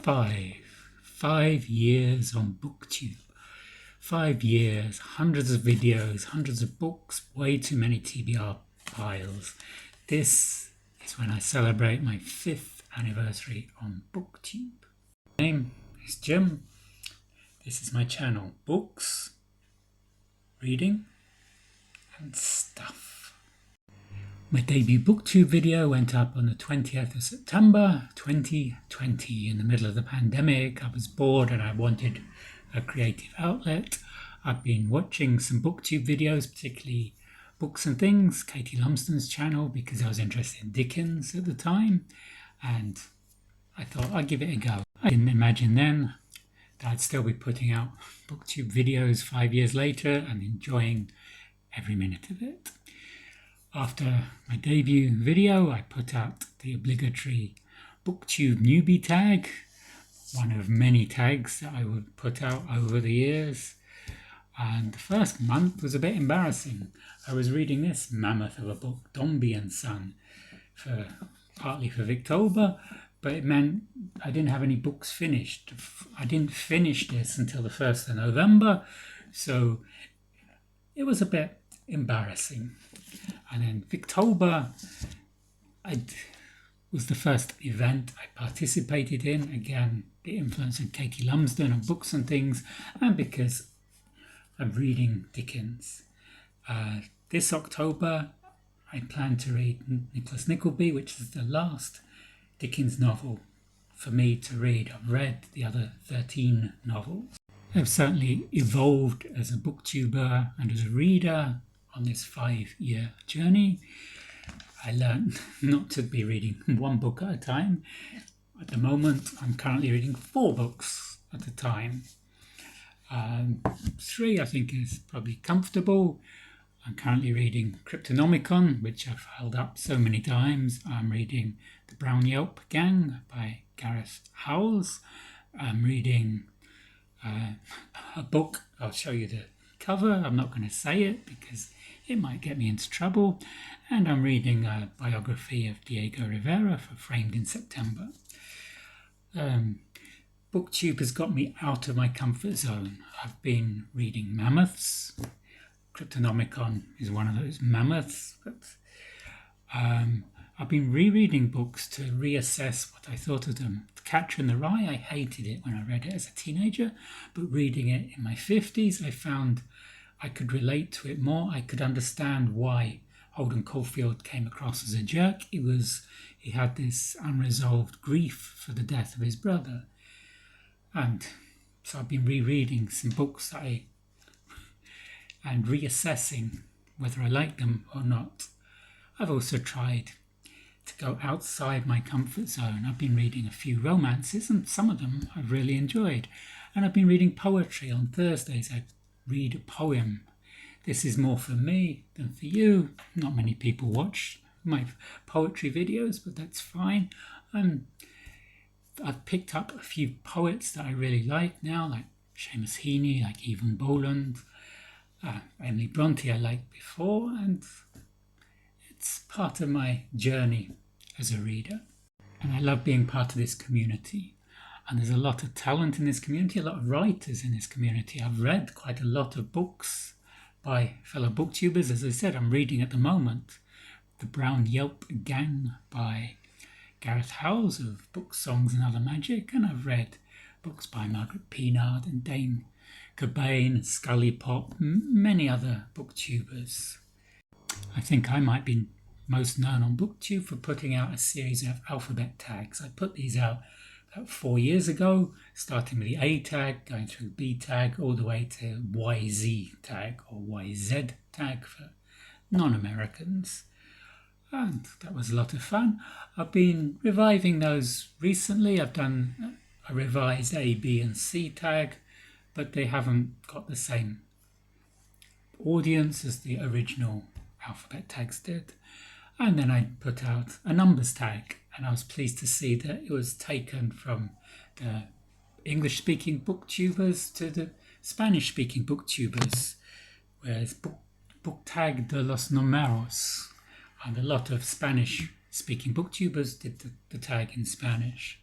5 years on Booktube. 5 years, hundreds of videos, hundreds of books, way too many TBR piles. This is when I celebrate my 5th anniversary on Booktube. My name is Jim. This is my channel, Books, Reading and Stuff. My debut Booktube video went up on the 20th of September 2020. In the middle of the pandemic, I was bored and I wanted a creative outlet. I've been watching some Booktube videos, particularly Books and Things, Katie Lumsden's channel, because I was interested in Dickens at the time, and I thought I'd give it a go. I didn't imagine then that I'd still be putting out Booktube videos 5 years later and enjoying every minute of it. After my debut video, I put out the obligatory Booktube newbie tag, one of many tags that I would put out over the years. And the first month was a bit embarrassing. I was reading this mammoth of a book, Dombey and Son, partly for Victober, but it meant I didn't have any books finished. I didn't finish this until the 1st of November, so it was a bit embarrassing. And then Victober was the first event I participated in. Again, the influence of Katie Lumsden on Books and Things, and because I'm reading Dickens. This October, I plan to read Nickleby, which is the last Dickens novel for me to read. I've read the other 13 novels. I've certainly evolved as a booktuber and as a reader on this 5-year journey. I learned not to be reading one book at a time. At the moment, I'm currently reading 4 books at a time. 3 I think is probably comfortable. I'm currently reading Cryptonomicon, which I've held up so many times. I'm reading The Brown Yelp Gang by Gareth, Howells. I'm reading a book, I'll show you the cover, I'm not going to say it because it might get me into trouble. And I'm reading a biography of Diego Rivera for Framed in September. Booktube has got me out of my comfort zone. I've been reading mammoths. Cryptonomicon is one of those mammoths. But I've been rereading books to reassess what I thought of them. Catcher in the Rye, I hated it when I read it as a teenager, but reading it in my 50s, I found I could relate to it more. I could understand why Holden Caulfield came across as a jerk. He had this unresolved grief for the death of his brother. And so I've been rereading some books and reassessing whether I like them or not. I've also tried to go outside my comfort zone. I've been reading a few romances, and some of them I've really enjoyed. And I've been reading poetry. On Thursdays I read a poem. This is more for me than for you. Not many people watch my poetry videos, but that's fine. I've picked up a few poets that I really like now, like Seamus Heaney, like Evan Boland, Emily Bronte I liked before, and it's part of my journey as a reader. And I love being part of this community. And there's a lot of talent in this community, a lot of writers in this community. I've read quite a lot of books by fellow booktubers. As I said, I'm reading at the moment The Brown Yelp Gang by Gareth, Howells of Books, Songs and Other Magic. And I've read books by Margaret Peenard and Dame Cobain, Scully Pop, many other booktubers. I think I might be most known on Booktube for putting out a series of alphabet tags. I put these out about 4 years ago, starting with the A tag, going through the B tag, all the way to YZ tag or YZ tag for non-Americans. And that was a lot of fun. I've been reviving those recently. I've done a revised A, B and C tag, but they haven't got the same audience as the original alphabet tags did. And then I put out a numbers tag, and I was pleased to see that it was taken from the English-speaking booktubers to the Spanish-speaking booktubers, whereas bOOKTAG de los nUMEROS, and a lot of Spanish-speaking booktubers did the tag in Spanish.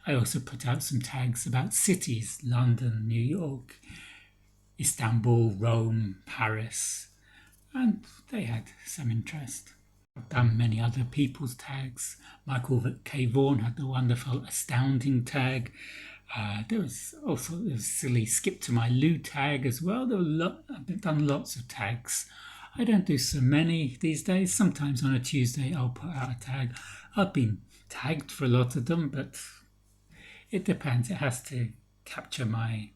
I also put out some tags about cities: London, New York, Istanbul, Rome, Paris, and they had some interest. I've done many other people's tags. Michael K. Vaughan had the wonderful Astounding tag. There was also a silly Skip to My Lou tag as well. I've done lots of tags. I don't do so many these days. Sometimes on a Tuesday I'll put out a tag. I've been tagged for a lot of them, but it depends. It has to capture my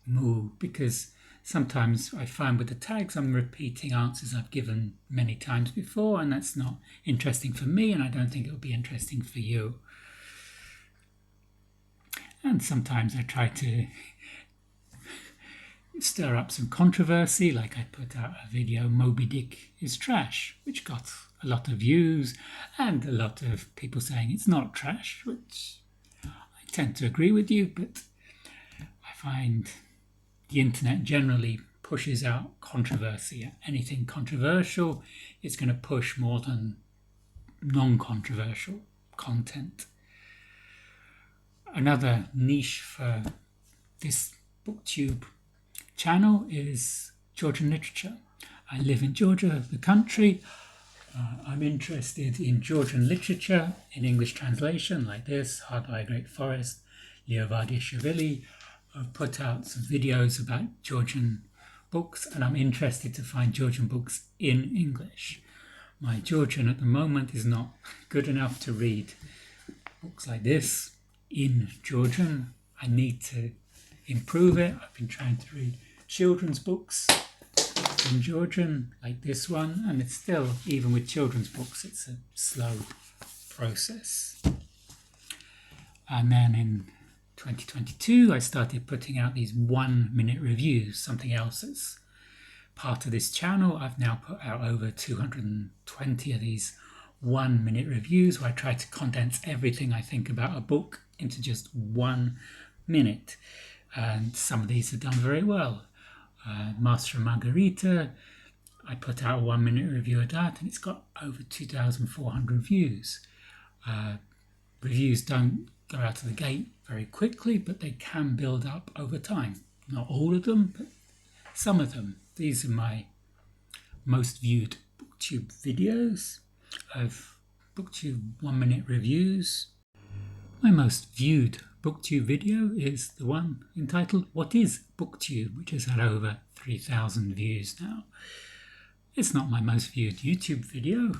mood, because sometimes I find with the tags I'm repeating answers I've given many times before, and that's not interesting for me, and I don't think it would be interesting for you. And sometimes I try to stir up some controversy, like I put out a video, Moby Dick is trash, which got a lot of views and a lot of people saying it's not trash, which I tend to agree with you, but I find the internet generally pushes out controversy. Anything controversial is going to push more than non-controversial content. Another niche for this Booktube channel is Georgian literature. I live in Georgia, the country. I'm interested in Georgian literature in English translation, like this, Hard by a Great Forest, Leo Vardiashvili. I've put out some videos about Georgian books, and I'm interested to find Georgian books in English. My Georgian at the moment is not good enough to read books like this in Georgian. I need to improve it. I've been trying to read children's books in Georgian, like this one, and it's still, even with children's books, it's a slow process. And then in 2022, I started putting out these 1-minute reviews, something else that's part of this channel. I've now put out over 220 of these 1-minute reviews, where I try to condense everything I think about a book into just 1 minute. And some of these have done very well. Master and Margarita, I put out a 1-minute review of that, and it's got over 2,400 views. Reviews don't go out of the gate very quickly, but they can build up over time. Not all of them, but some of them. These are my most viewed Booktube videos of Booktube 1-minute reviews. My most viewed Booktube video is the one entitled What is Booktube, which has had over 3,000 views now. It's not my most viewed YouTube video.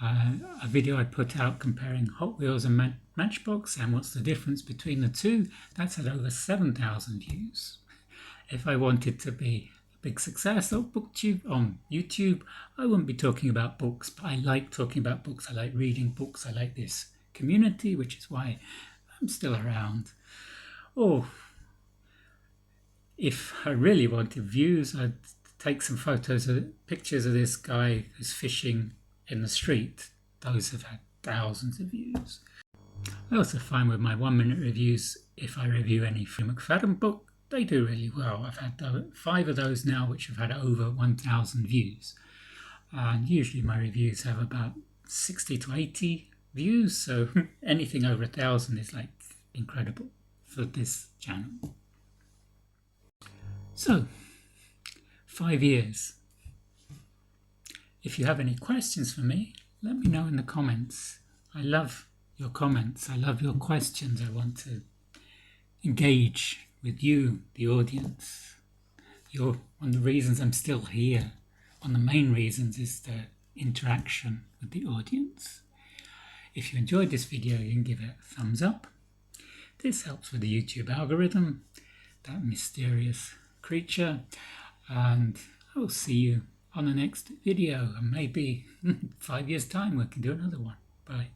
A video I put out comparing Hot Wheels and Matchbox and what's the difference between the two, that's had over 7,000 views. If I wanted to be a big success of Booktube on YouTube, I wouldn't be talking about books, but I like talking about books. I like reading books. I like this community, which is why I'm still around. Or if I really wanted views, I'd take some pictures of this guy who's fishing in the street. Those have had thousands of views. I also find with my 1-minute reviews, if I review any McFadden book, they do really well. I've had 5 of those now which have had over 1,000 views. And usually my reviews have about 60 to 80 views, so anything over 1,000 is like incredible for this channel. So, 5 years. If you have any questions for me, let me know in the comments. I love your comments. I love your questions. I want to engage with you, the audience. One of the reasons I'm still here, one of the main reasons, is the interaction with the audience. If you enjoyed this video, you can give it a thumbs up. This helps with the YouTube algorithm, that mysterious creature. And I'll see you on the next video, and maybe 5 years' time we can do another one. Bye.